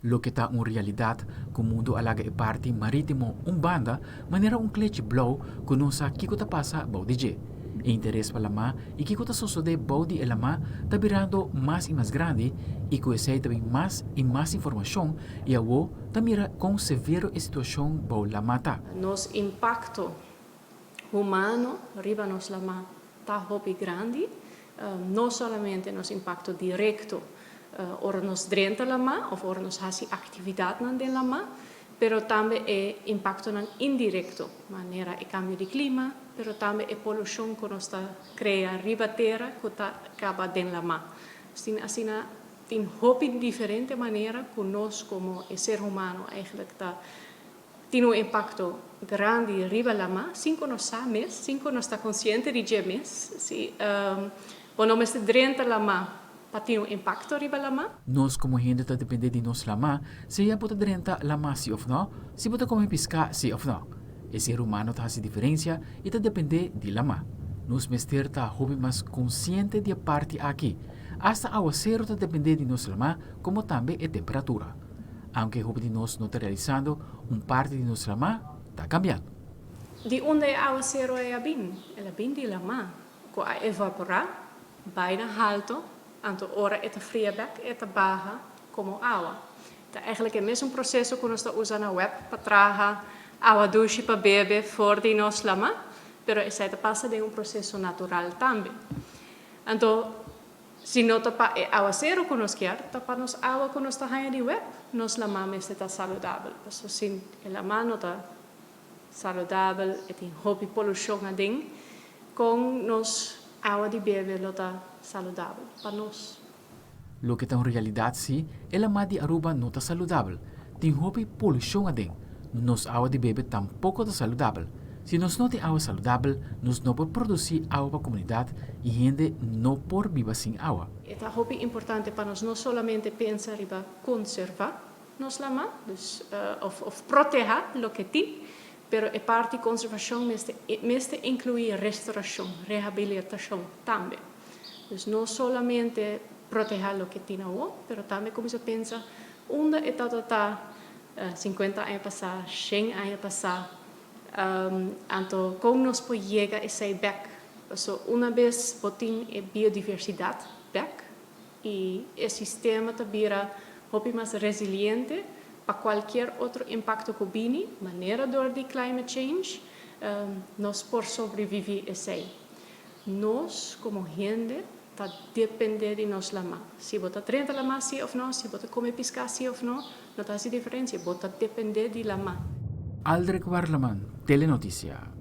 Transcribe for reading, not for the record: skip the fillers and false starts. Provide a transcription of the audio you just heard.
Lo que está en realidad con mundo alaga e parte marítimo banda manera clutch blow kunusa kiko ta pasa baudije. E interesse para lama e kiko ta sucede baudi e lama ta virando mais e mais grande e que esse também mais e mais informação e a wo ta mira com severo a situação bau lama ta. Nos impacto humano riba nos lama ta hobby grande, não somente nos impacto directo ora nos drenta lama of ora nos hasi atividade nan den lama, pero também é impacto nan indirecto, maneira e cambio de clima, pero também é poluição que nos está crea riba terra que está acaba den lama. Assim tem hobby diferente maneira que nós como ser humano eigenlijk tem impacto grande riba lama, sin que nós sabemos, sin que nós está consciente de gemes, se quando nós drenta lama para ter impacto riba lama. Nós como gente tá depende de nós lama, se ia pode drenta lama si of não, se pode comer pisca si of não. E ser humano tá se diferença e tá depende de lama. Nos mester tá hobby mais consciente de a parte aqui. Hasta ao ser tá depende de nós lama, como também a temperatura. Aunque hobby de nós não está realizando, parte de nós lama está cambiando. De onde ao ser é bem, ela bem de lama, com a evaporar, bijna halto, aantal ora eta fria back eta baja como água. Então, eigenlijk é mesmo processo que nós estamos usando na web para trazer água doce para beber fora de nós lama, pero essa passa de processo natural também. Então, se não tapa é água zero que nós quer, tapa nos água que nós está de web, nós lama está saudável. Então, se a lama não está saudável, e tem hobby poluição a ding, com nós água de beber não está saudável para nós. Lo que está em realidade sim, ela má de Aruba não está saudável. Tem hobby poluição a dentro. Nos água de beber tampouco está saudável. Se nós não tem água saudável, nós não podemos produzir água para a comunidade e gente não pode viver sem água. É hobby importante para nós não somente pensar em conservar nos lama, dus, of proteger o que tem, pero é parte de conservação, mas inclui restauração, reabilitação também. Dus não somente proteger o que tem agora, pero também como se pensa, onde é está 50 anos passar, 100 anos passar, então como nós podemos chegar a esse back. So, uma vez botin é biodiversidade back e o sistema vira mais resiliente para qualquer outro impacto que venha, maneira door de climate change, nós por sobreviver esse. Nós como gente está depender de nós lama. Se você treina lama sim ou não, se você come pescar sim ou não, não está se diferença. Você depender de lama. Aldrich Warleman, Telenoticia.